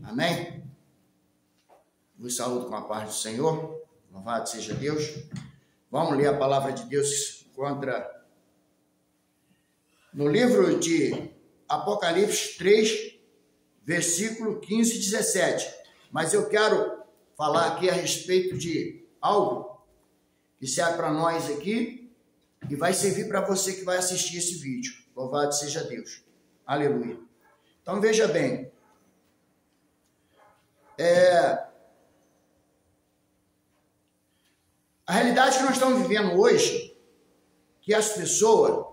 Amém? Vos saúdo com a paz do Senhor. Louvado seja Deus. Vamos ler a palavra de Deus no livro de Apocalipse 3, versículo 15 e 17. Mas eu quero falar aqui a respeito de algo que serve para nós aqui e vai servir para você que vai assistir esse vídeo. Louvado seja Deus. Aleluia. Então veja bem. A realidade que nós estamos vivendo hoje, que as pessoas,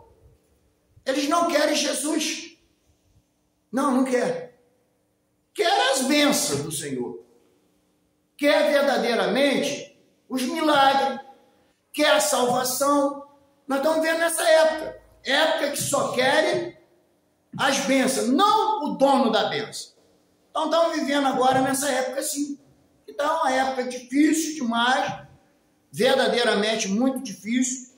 eles não querem Jesus. Não querem. Querem as bênçãos do Senhor. Quer verdadeiramente os milagres. Quer a salvação. Nós estamos vendo nessa época. Época que só querem as bênçãos, não o dono da bênção. Então estamos vivendo agora nessa época assim. Então é uma época difícil demais. Verdadeiramente muito difícil.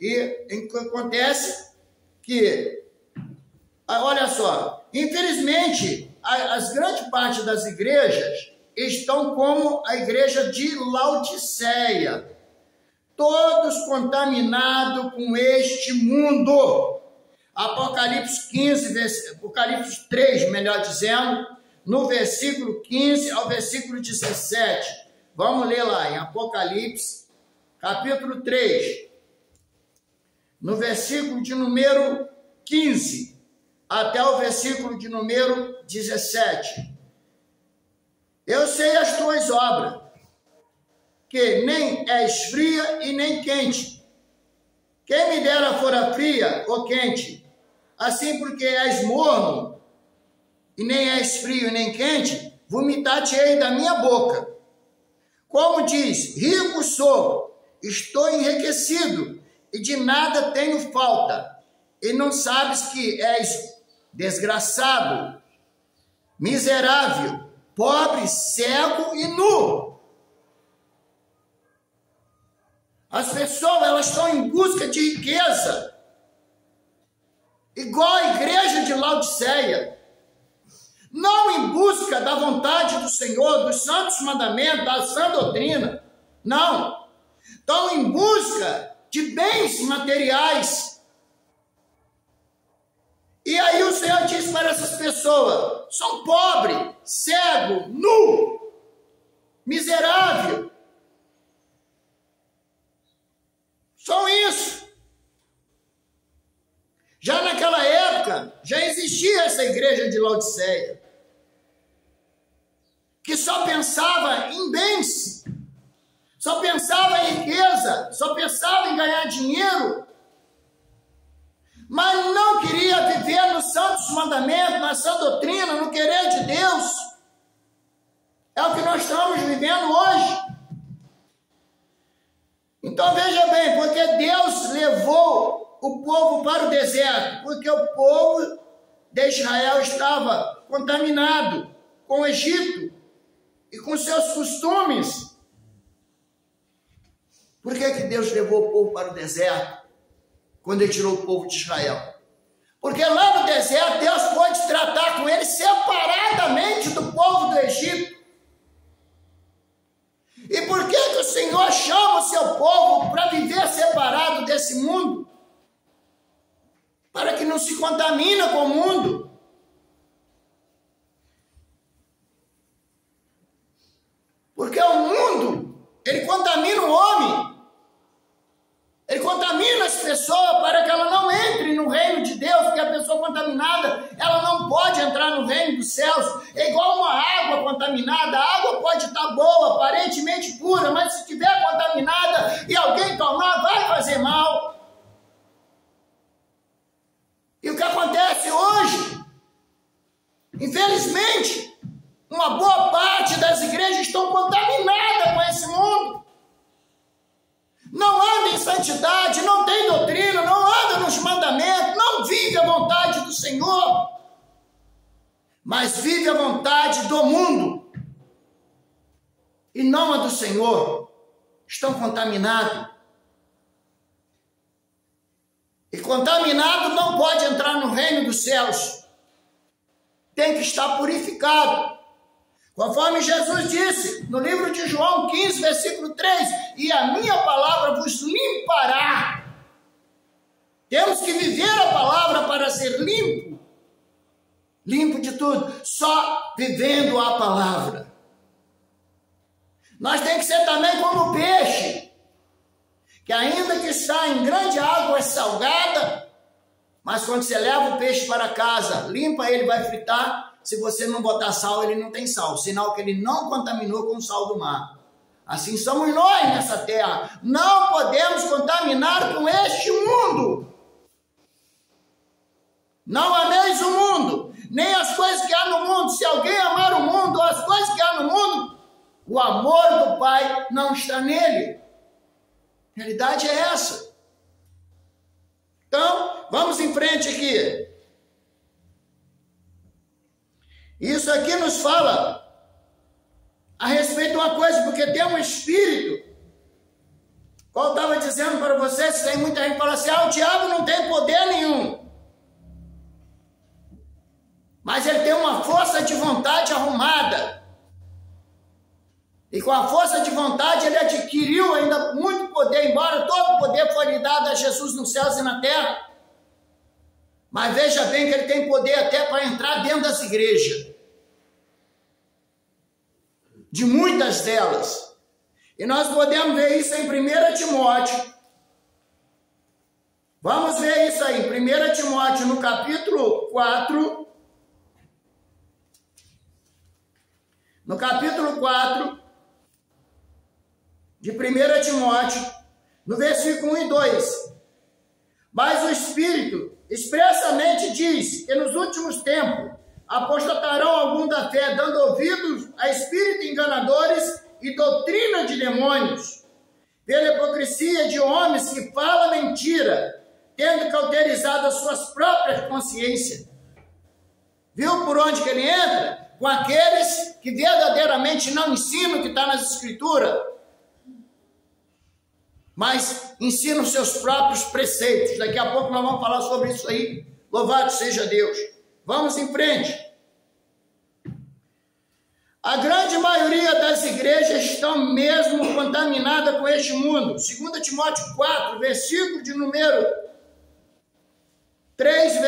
E acontece que, olha só, infelizmente, as grandes partes das igrejas estão como a igreja de Laodiceia, todos contaminados com este mundo. Apocalipse 3, melhor dizendo, no versículo 15 ao versículo 17. Vamos ler lá em Apocalipse, capítulo 3, no versículo de número 15 até o versículo de número 17. Eu sei as tuas obras, que nem és fria e nem quente. Quem me dera fora fria ou quente, assim porque és morno e nem és frio e nem quente, vomitar-te-ei da minha boca. Como diz, rico sou, estou enriquecido e de nada tenho falta. E não sabes que és desgraçado, miserável, pobre, cego e nu. As pessoas, elas estão em busca de riqueza, igual a igreja de Laodiceia, não em busca da vontade do Senhor, dos santos mandamentos, da sã doutrina, não. Estão em busca de bens materiais. E aí o Senhor diz para essas pessoas, são pobres, cego, nu, miserável. São isso. Já naquela época, já existia essa igreja de Laodiceia, que só pensava em bens, só pensava em riqueza, só pensava em ganhar dinheiro, mas não queria viver nos santos mandamentos, na sã doutrina, no querer de Deus. É o que nós estamos vivendo hoje. Então veja bem, porque Deus levou o povo para o deserto, porque o povo de Israel estava contaminado com o Egito e com seus costumes. Por que Deus levou o povo para o deserto quando ele tirou o povo de Israel? Porque lá no deserto Deus pode tratar com eles separadamente do povo do Egito. E por que o Senhor chama o seu povo para viver separado desse mundo? Para que não se contamine com o mundo. Porque o mundo, ele contamina o homem. Ele contamina as pessoas para que ela não entre no reino de Deus, porque a pessoa contaminada, ela não pode entrar no reino dos céus. É igual uma água contaminada. A água pode estar boa, aparentemente pura, mas se estiver contaminada e alguém tomar, vai fazer mal. E o que acontece hoje? Infelizmente, uma boa parte das igrejas estão contaminadas com esse mundo. Não anda em santidade, não tem doutrina, não anda nos mandamentos, não vive a vontade do Senhor, mas vive a vontade do mundo e não a do Senhor. Estão contaminados. E contaminado não pode entrar no reino dos céus. Tem que estar purificado. Conforme Jesus disse no livro de João 15, versículo 3, e a minha palavra vos limpará. Temos que viver a palavra para ser limpo. Limpo de tudo. Só vivendo a palavra. Nós temos que ser também como o peixe, que ainda que está em grande água é salgada, mas quando você leva o peixe para casa, limpa ele, vai fritar, se você não botar sal, ele não tem sal, sinal que ele não contaminou com o sal do mar. Assim somos nós nessa terra, não podemos contaminar com este mundo. Não ameis o mundo, nem as coisas que há no mundo. Se alguém amar o mundo ou as coisas que há no mundo, o amor do Pai não está nele. A realidade é essa. Então, vamos em frente aqui. Isso aqui nos fala a respeito de uma coisa, porque tem um espírito, qual eu estava dizendo para vocês, tem muita gente que fala assim, o diabo não tem poder nenhum. Mas ele tem uma força de vontade arrumada. E com a força de vontade ele adquiriu ainda muito poder, embora todo o poder foi lhe dado a Jesus nos céus e na terra. Mas veja bem que ele tem poder até para entrar dentro das igrejas. De muitas delas. E nós podemos ver isso em 1 Timóteo. Vamos ver isso aí, 1 Timóteo no capítulo 4. No capítulo 4 de 1 Timóteo, no versículo 1 e 2. Mas o Espírito expressamente diz que nos últimos tempos apostatarão algum da fé, dando ouvidos a espíritos enganadores e doutrina de demônios, pela hipocrisia de homens que falam mentira, tendo cauterizado as suas próprias consciências. Viu por onde que ele entra? Com aqueles que verdadeiramente não ensinam o que está nas Escrituras, mas ensinam seus próprios preceitos. Daqui a pouco nós vamos falar sobre isso aí. Louvado seja Deus. Vamos em frente. A grande maioria das igrejas estão mesmo contaminadas com este mundo. 2 Timóteo 4, versículo de número 3,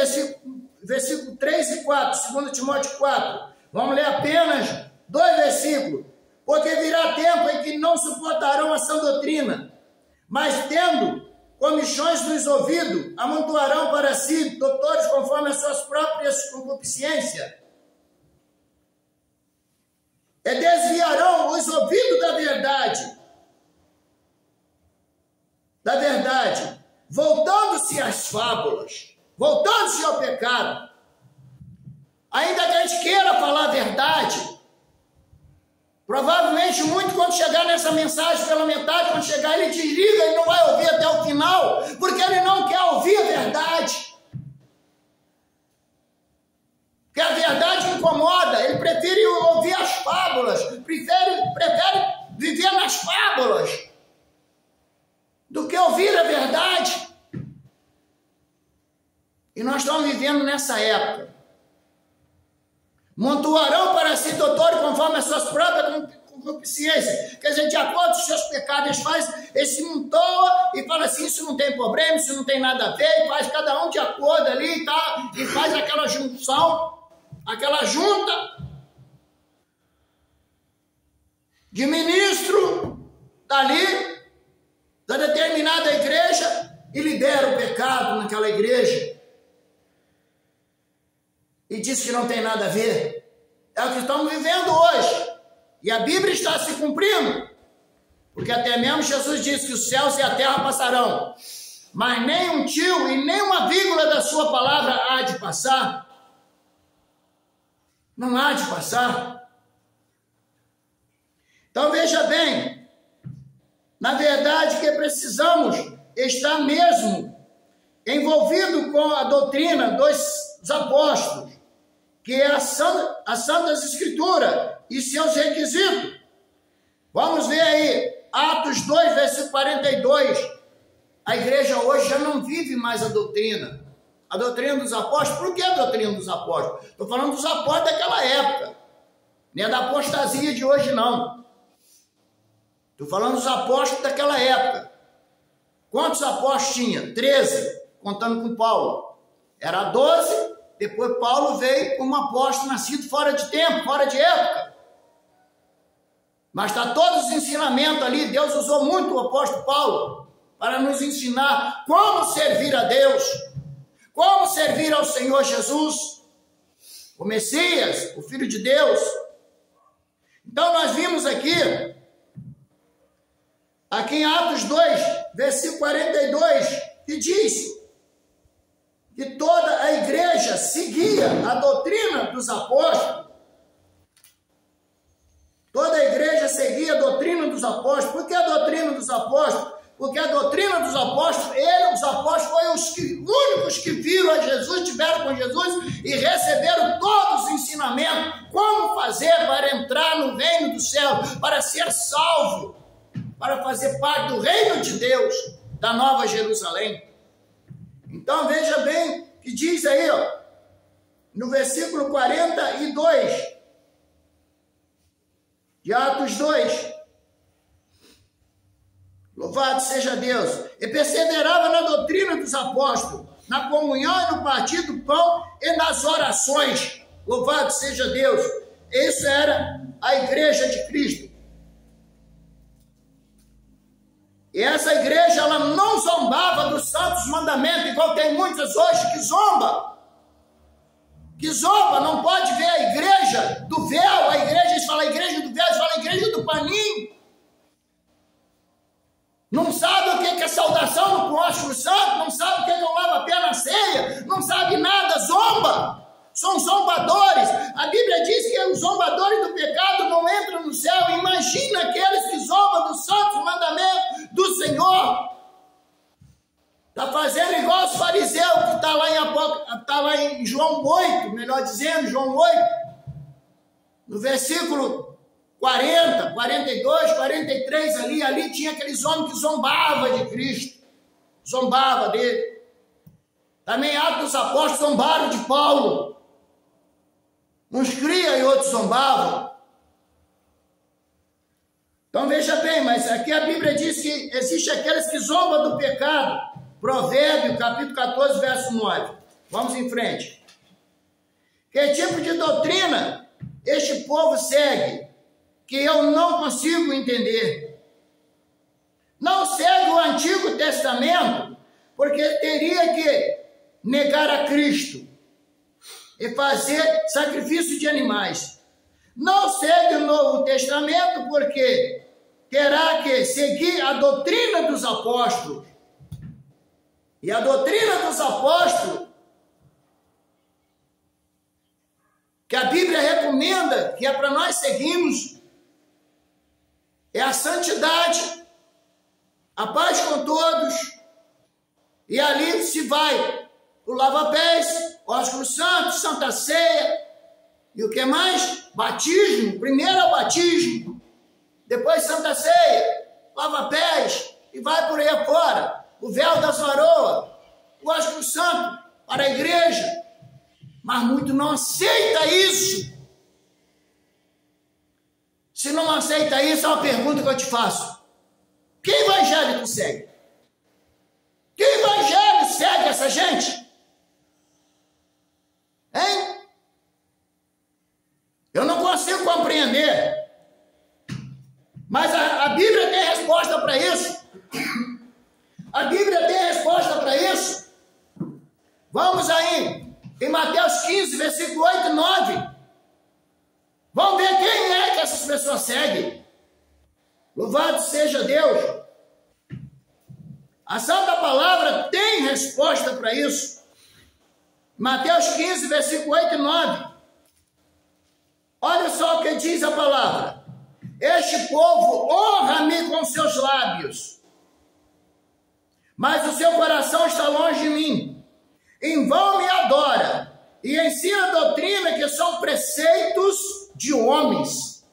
versículo 3 e 4. 2 Timóteo 4. Vamos ler apenas 2 versículos. Porque virá tempo em que não suportarão a sã doutrina, mas tendo comichões nos ouvidos, amontoarão para si doutores conforme as suas próprias concupiscências. E desviarão os ouvidos da verdade, voltando-se às fábulas, voltando-se ao pecado. Ainda que a gente queira falar a verdade, provavelmente muito quando chegar nessa mensagem pela metade, quando chegar ele desliga, ele não vai ouvir até o final, porque ele não quer ouvir a verdade. Porque a verdade incomoda, ele prefere ouvir as fábulas, prefere viver nas fábulas, do que ouvir a verdade. E nós estamos vivendo nessa época. Montuarão para si doutores conforme as suas próprias concupiscências. Quer dizer, de acordo com os seus pecados, eles fazem, eles se montoam e falam assim, isso não tem problema, isso não tem nada a ver, e faz cada um de acordo ali, tá? E faz aquela junção, aquela junta de ministro dali, da determinada igreja, e lidera o pecado naquela igreja. E diz que não tem nada a ver. É o que estamos vivendo hoje. E a Bíblia está se cumprindo. Porque até mesmo Jesus disse que os céus e a terra passarão, mas nem um tio e nem uma vírgula da sua palavra há de passar. Não há de passar. Então veja bem, na verdade que precisamos estar mesmo envolvido com a doutrina dos apóstolos, que é a Santas Escrituras e seus requisitos. Vamos ver aí, Atos 2, versículo 42. A igreja hoje já não vive mais a doutrina dos apóstolos. Por que a doutrina dos apóstolos? Estou falando dos apóstolos daquela época. Nem é da apostasia de hoje, não. Estou falando dos apóstolos daquela época. Quantos apóstolos tinha? 13, contando com Paulo. Era 12, depois Paulo veio como apóstolo nascido fora de tempo, fora de época. Mas está todos os ensinamentos ali. Deus usou muito o apóstolo Paulo para nos ensinar como servir a Deus, como servir ao Senhor Jesus, o Messias, o Filho de Deus. Então nós vimos aqui em Atos 2, versículo 42, que diz que toda a igreja seguia a doutrina dos apóstolos. Toda a igreja seguia a doutrina dos apóstolos. Por que a doutrina dos apóstolos? Porque a doutrina dos apóstolos, os apóstolos foram os únicos que viram a Jesus, estiveram com Jesus e receberam todos os ensinamentos. Como fazer para entrar no reino do céu, para ser salvo, para fazer parte do reino de Deus, da Nova Jerusalém. Então veja bem que diz aí, no versículo 42 de Atos 2, louvado seja Deus, e perseverava na doutrina dos apóstolos, na comunhão e no partir do pão e nas orações. Louvado seja Deus. Isso era a igreja de Cristo. E essa igreja, ela não zombava dos santos mandamentos, igual tem muitas hoje que zomba. Que zomba, não pode ver a igreja do véu, a igreja, eles falam a igreja do véu, eles falam a igreja do paninho. Não sabe o que é saudação no próximo santo, não sabe o que é um lava-pé na ceia, não sabe nada, zomba. São zombadores. A Bíblia diz que os zombadores do pecado não entram no céu. Imagina aqueles que zombam dos santos mandamentos do Senhor. Está fazendo igual os fariseus, que está lá em João 8, melhor dizendo, João 8, no versículo 40, 42, 43, ali tinha aqueles homens que zombavam de Cristo, zombava dele. Também Atos dos Apóstolos zombaram de Paulo. Uns cria e outros zombavam. Então veja bem, mas aqui a Bíblia diz que existe aqueles que zombam do pecado. Provérbio, capítulo 14, verso 9. Vamos em frente. Que tipo de doutrina este povo segue, que eu não consigo entender? Não segue o Antigo Testamento, porque teria que negar a Cristo e fazer sacrifício de animais. Não segue o Novo Testamento, porque terá que seguir a doutrina dos apóstolos. E a doutrina dos apóstolos, que a Bíblia recomenda, que é para nós seguirmos, é a santidade, a paz com todos, e ali se vai o lava-pés, ósculo santo, santa ceia, e o que mais? Batismo. Primeiro é o batismo, depois santa ceia, lava-pés, e vai por aí afora. O véu das varoas, o ósculo santo para a igreja. Mas muito não aceita isso. Se não aceita isso, é uma pergunta que eu te faço. Que evangelho tu segue? Que evangelho segue essa gente? Hein? Eu não consigo compreender. Mas a Bíblia tem resposta para isso. A Bíblia tem resposta para isso. Vamos aí, em Mateus 15, versículo 8 e 9. Vamos ver quem é que essas pessoas seguem. Louvado seja Deus. A Santa Palavra tem resposta para isso. Mateus 15, versículo 8 e 9. Olha só o que diz a palavra. Este povo honra-me com seus lábios, mas o seu coração está longe de mim. Em vão me adora e ensina doutrina que são preceitos de homens.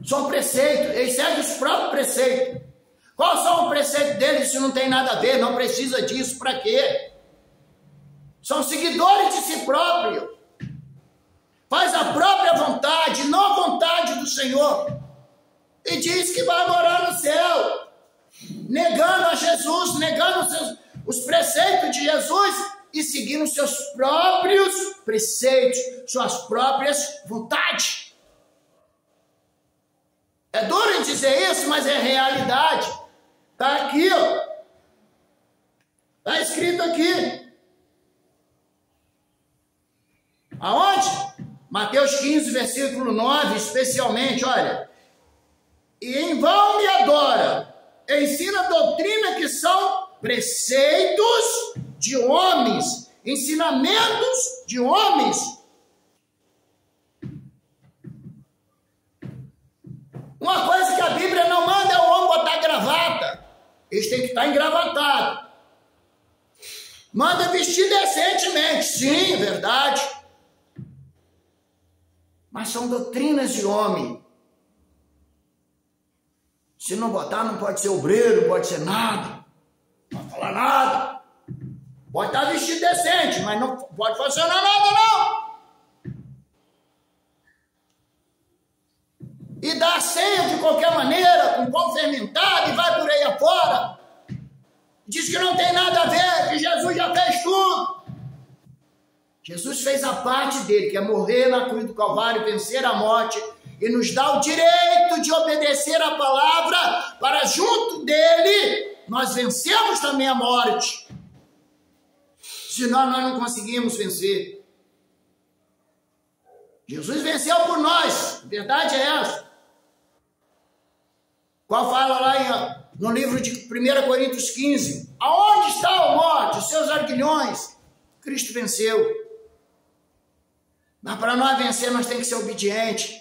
São preceitos, eles seguem os próprios preceitos. Qual são os preceitos deles se não tem nada a ver? Não precisa disso, para quê? São seguidores de si próprio. faz a própria vontade, não a vontade do Senhor, e diz que vai morar no céu, negando a Jesus, negando os preceitos de Jesus e seguindo seus próprios preceitos, suas próprias vontades. É duro em dizer isso, mas é realidade. Está aqui, ó. Está escrito aqui. Aonde? Mateus 15, versículo 9, especialmente, olha. E em vão me adora, ensina doutrina que são preceitos de homens, ensinamentos de homens. Uma coisa que a Bíblia não manda é o homem botar gravata. Eles têm que estar engravatados. Manda vestir decentemente, sim, verdade. Mas são doutrinas de homem. Se não botar, não pode ser obreiro, pode ser nada. Não pode falar nada. Pode estar vestido decente, mas não pode funcionar nada, não. E dá a ceia de qualquer maneira, com pão fermentado, e vai por aí afora. Diz que não tem nada a ver, que Jesus já fez tudo. Jesus fez a parte dele, que é morrer na cruz do Calvário, vencer a morte, e nos dá o direito de obedecer a palavra, para junto dele, nós vencemos também a morte. Senão nós não conseguimos vencer. Jesus venceu por nós, a verdade é essa. Qual fala lá no livro de 1 Coríntios 15, aonde está a morte, os seus arguilhões? Cristo venceu. Mas para nós vencer, nós temos que ser obedientes.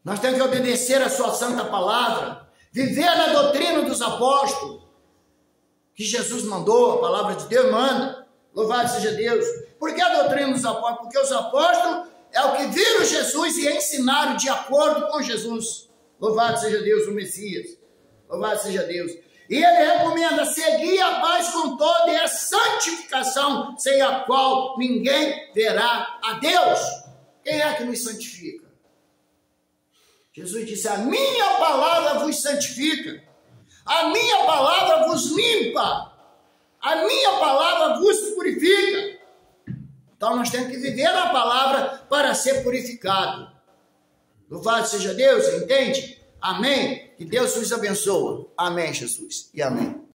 Nós temos que obedecer a sua santa palavra, viver na doutrina dos apóstolos, que Jesus mandou, a palavra de Deus manda. Louvado seja Deus. Por que a doutrina dos apóstolos? Porque os apóstolos é o que viram Jesus e ensinaram de acordo com Jesus. Louvado seja Deus, o Messias. Louvado seja Deus. E ele recomenda seguir a paz com toda e a santificação, sem a qual ninguém verá a Deus. Quem é que nos santifica? Jesus disse, a minha palavra vos santifica. A minha palavra vos limpa. A minha palavra vos purifica. Então nós temos que viver a palavra para ser purificado. Louvado seja Deus, entende? Amém? Que Deus nos abençoe. Amém, Jesus. E amém.